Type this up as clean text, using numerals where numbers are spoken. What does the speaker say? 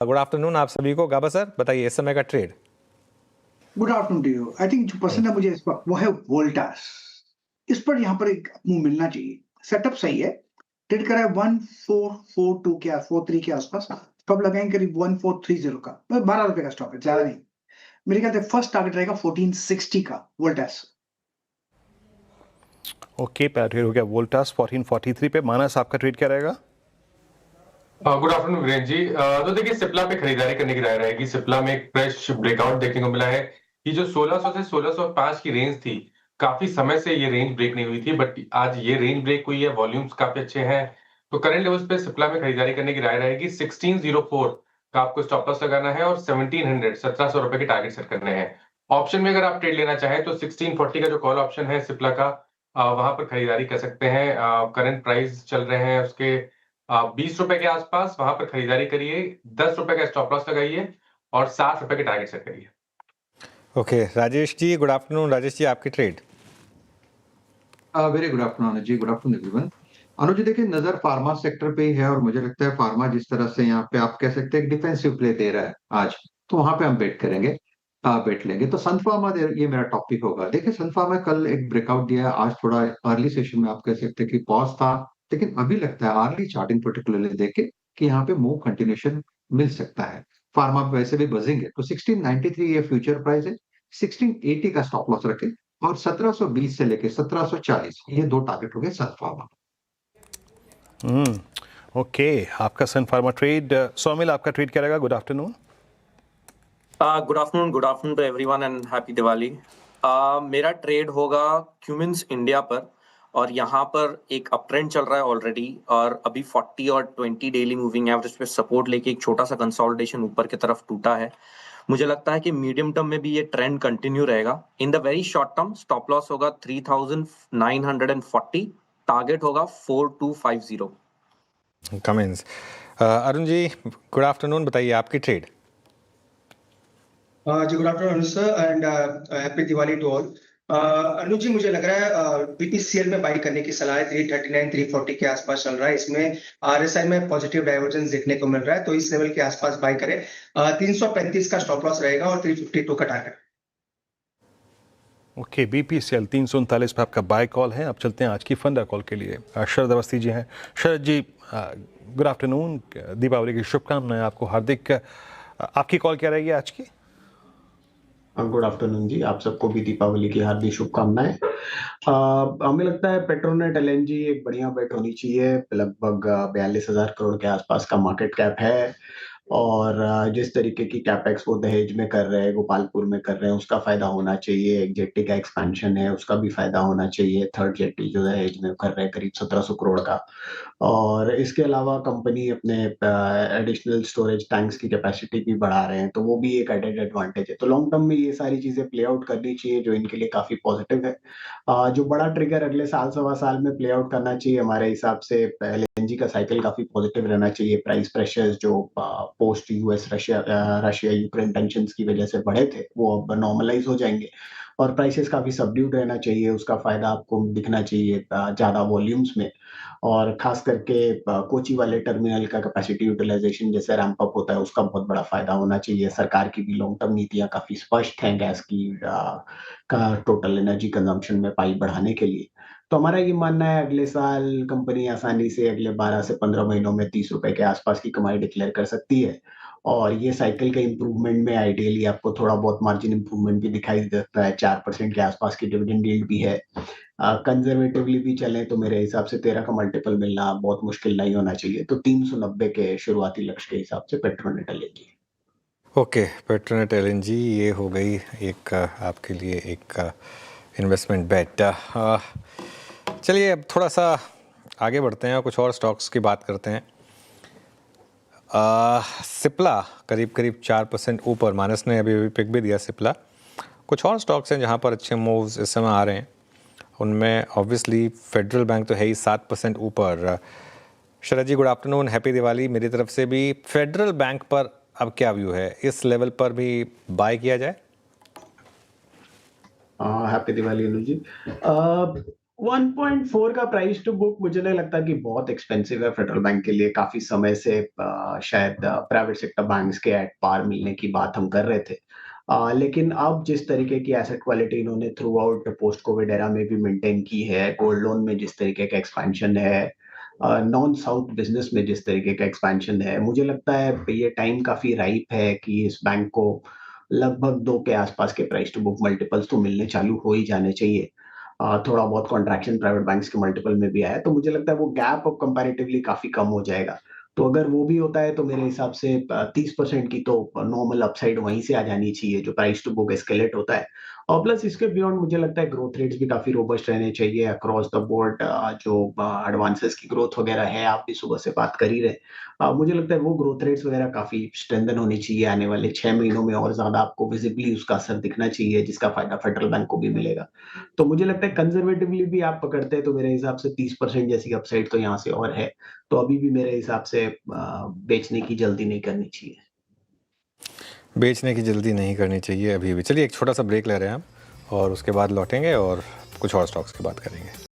Good afternoon आप सभी को। गाबा सर बताइए इस समय का trade. Good afternoon to you. I think जो पसंद है मुझे इस वक्त वो है वोल्टास। इस पर यहाँ पर एक मूव मिलना चाहिए। सेटअप सही है, ट्रेड करा है 1442 के 43 के आसपास। स्टॉप लगाएंगे करीब 1430 का, 12 रुपए का स्टॉप है, ज्यादा नहीं। मेरे ख्याल से फर्स्ट टारगेट रहेगा 1460 का वोल्टास। ओके, ट्रेड हो गया वोल्टास 1443 पे। मानस आपका ट्रेड क्या रहेगा? Good afternoon Virendra ji. तो देखिए सिप्ला पे खरीदारी करने की राय रहेगी। सिप्ला में एक फ्रेश ब्रेकआउट देखने को मिला है कि जो 1600 से 1605 की रेंज थी, काफी समय से ये रेंज ब्रेक नहीं हुई थी, बट आज ये रेंज ब्रेक हुई है। वॉल्यूम्स काफी अच्छे हैं, तो करंट लेवल्स पे सिप्ला में खरीदारी करने की राय रहेगी। 1604 का आपको स्टॉप लॉस लगाना है और 1700 1700 रुपए के टारगेट सेट करने हैं। ऑप्शन में अगर आप ट्रेड लेना चाहें तो 1640 का जो कॉल ऑप्शन है सिप्ला का, वहां पर खरीदारी कर सकते हैं। करंट प्राइस चल रहे हैं उसके 20 रुपए के आसपास, वहां पर खरीदारी करिए। 10 रुपए का स्टॉप लॉस लगाइए और 60 रुपए के टारगेट सेट करिए। Okay Rajesh ji, good afternoon. Rajesh ji आपकी ट्रेड। वेरी गुड आफ्टरनून अनुज जी, गुड आफ्टरनून एवरीवन। अनुज जी देखिए, नजर फार्मा सेक्टर पे ही है और मुझे लगता है फार्मा जिस तरह से यहाँ पे आप कह सकते हैं एक डिफेंसिव प्ले दे रहा है आज, तो वहां पे हम बेट करेंगे, बेट लेंगे। तो सन फार्मा ये मेरा टॉपिक होगा। देखिए सन फार्मा कल एक ब्रेकआउट दिया है, आज थोड़ा अर्ली सेशन में आप कह सकते हैं कि पॉज था, लेकिन अभी लगता है अर्ली चार्टिंग पर्टिकुलरली देख के कि यहाँ पे मूव कंटिन्यूशन मिल सकता है। फार्मा पे वैसे भी बजेंगे, तो 1693 ये फ्यूचर प्राइस है। 1680 का स्टॉप लॉस रखे और 1720 से लेके 1740 ये दो टारगेट हो गए सन फार्मा। ओके, आपका सन फार्मा ट्रेड। सौमिल आपका ट्रेड क्या रहेगा? Good afternoon. Good afternoon to everyone and happy Diwali. मेरा ट्रेड होगा क्यूमिंस इंडिया पर, और यहाँ पर एक अप ट्रेंड चल रहा है ऑलरेडी, और अभी 40 और 20 डेली मूविंग एवरेज पे सपोर्ट लेके एक छोटा सा कंसोलिडेशन ऊपर की तरफ टूटा है। मुझे लगता है कि मीडियम टर्म में भी ये ट्रेंड कंटिन्यू रहेगा। In the very short term stop loss होगा 3940, टारगेट होगा 4250। Comments. Arun ji good afternoon, बताइए आपकी ट्रेड। जी good afternoon sir and happy Diwali to all. Anuj ji मुझे लग रहा है बीपीसीएल में बाई करने की सलाह है। 339 340 के आसपास चल रहा है। इसमें आरएसआई में पॉजिटिव डाइवर्जेंस देखने को मिल रहा है, तो इस लेवल के आसपास बाई करें। 335 का स्टॉप लॉस रहेगा और 352 का टारगेट। ओके, बीपीसीएल 339 पे आपका बाय कॉल है। अब चलते हैं आज की फंडा कॉल के लिए। शरद अवस्थी जी हैं। शरद जी गुड आफ्टरनून, दीपावली की शुभकामनाएं आपको हार्दिक। आपकी कॉल क्या रहेगी आज की? गुड आफ्टरनून जी, आप सबको भी दीपावली की हार्दिक शुभकामनाएं। हमें लगता है पेट्रोनेट एलएनजी एक बढ़िया बेट होनी चाहिए। लगभग 42,000 करोड़ के आसपास का मार्केट कैप है, और जिस तरीके की कैपेक्स वो दहेज में कर रहे हैं, गोपालपुर में कर रहे हैं, उसका फायदा होना चाहिए। एक जेट्टी का एक्सपेंशन है, उसका भी फायदा होना चाहिए। थर्ड जेट्टी जो दहेज में कर रहे हैं करीब 1700 करोड़ का, और इसके अलावा कंपनी अपने एडिशनल स्टोरेज टैंक्स की कैपेसिटी भी बढ़ा रहे हैं, तो वो भी एक एडेड एडवांटेज है। तो लॉन्ग टर्म में ये सारी चीजें प्ले आउट करनी चाहिए, जो इनके लिए काफी पॉजिटिव है। जो बड़ा ट्रिगर अगले साल सवा साल में प्ले आउट करना चाहिए हमारे हिसाब से, एलएनजी का साइकिल काफी पॉजिटिव रहना चाहिए। प्राइस प्रेशर्स जो post US Russia Ukraine tension की वजह से बढ़े थे, वो अब नॉर्मलाइज हो जाएंगे, और प्राइसेस काफी सबड्यूड रहना चाहिए। उसका फायदा आपको दिखना चाहिए ज्यादा वॉल्यूम्स में, और खास करके कोची वाले टर्मिनल का कैपेसिटी यूटिलाइजेशन जैसे रैंप अप होता है, उसका बहुत बड़ा फायदा होना चाहिए। सरकार की भी लॉन्ग टर्म नीतियां काफी स्पष्ट हैं गैस की का टोटल एनर्जी कंजम्पशन में पाई बढ़ाने के लिए। तो हमारा ये मानना है अगले साल कंपनी आसानी से अगले 12 से 15 महीनों में 30 रुपए के आसपास की कमाई डिक्लेयर कर सकती है, और ये साइकिल के इंप्रूवमेंट में आइडियली आपको थोड़ा बहुत मार्जिन इंप्रूवमेंट भी दिखाई देता है। 4% के आसपास की डिविडेंड यील्ड भी है। कंजर्वेटिवली भी चलें तो मेरे हिसाब से 13 का मल्टीपल मिलना बहुत मुश्किल नहीं होना चाहिए। तो 390 के शुरुआती लक्ष्य के हिसाब से Petronet LNG. Okay, Petronet LNG ये हो गई एक आपके लिए एक इन्वेस्टमेंट बेट। चलिए अब थोड़ा सा आगे बढ़ते हैं और कुछ और स्टॉक्स की बात करते हैं। सिप्ला करीब करीब 4% ऊपर, मानस ने अभी पिक भी दिया सिप्ला। कुछ और स्टॉक्स हैं जहां पर अच्छे मूव्स इस समय आ रहे हैं, उनमें ऑब्वियसली फेडरल बैंक तो है ही 7% ऊपर। शरद जी गुड आफ्टरनून, हैप्पी दिवाली मेरी तरफ से भी। फेडरल बैंक पर अब क्या व्यू है, इस लेवल पर भी बाय किया जाए? हैप्पी दिवाली अनु जी। 1.4 का प्राइस टू बुक मुझे नहीं लगता कि बहुत एक्सपेंसिव है फेडरल बैंक के लिए। काफी समय से शायद प्राइवेट सेक्टर बैंक्स के एट पार मिलने की बात हम कर रहे थे। लेकिन अब जिस तरीके की एसेट क्वालिटी इन्होंने through out post Covid era में भी मेंटेन की है, गोल्ड लोन में जिस तरीके का एक्सपेंशन है, नॉन साउथ बिजनेस में जिस तरीके का एक्सपेंशन है, मुझे लगता है ये टाइम काफी राइप है कि इस बैंक को लगभग 2 के आसपास के प्राइस टू बुक मल्टीपल्स तो मिलने चालू हो ही जाने चाहिए। थोड़ा बहुत कॉन्ट्रैक्शन प्राइवेट बैंक्स के मल्टीपल में भी आया है, तो मुझे लगता है वो गैप अब कंपैरेटिवली काफ़ी कम हो जाएगा। तो अगर वो भी होता है तो मेरे हिसाब से 30% की तो नॉर्मल अपसाइड वहीं से आ जानी चाहिए, जो प्राइस टू बुक एस्केलेट होता है। और प्लस इसके बियॉन्ड मुझे लगता है ग्रोथ रेट्स भी काफ़ी रोबस्ट रहने चाहिए अक्रॉस द बोर्ड। जो एडवांसेस की ग्रोथ वगैरह है, आप भी सुबह से बात कर ही रहे। मुझे लगता है वो ग्रोथ रेट्स वगैरह काफ़ी स्ट्रेंथन होनी चाहिए। आने वाले 6 महीनों में और ज़्यादा आपको विजिबली उसका असर दिखना चाहिए, जिसका फ़ायदा फेडरल बैंक को भी मिलेगा। तो मुझे लगता है कंजर्वेटिवली भी आप पकड़ते हैं तो मेरे हिसाब से 30% जैसी अपसाइड तो यहाँ से और है। तो अभी भी मेरे हिसाब से बेचने की जल्दी नहीं करनी चाहिए। बेचने की जल्दी नहीं करनी चाहिए अभी भी। चलिए एक छोटा सा ब्रेक ले रहे हैं हम और उसके बाद लौटेंगे और कुछ और स्टॉक्स की बात करेंगे।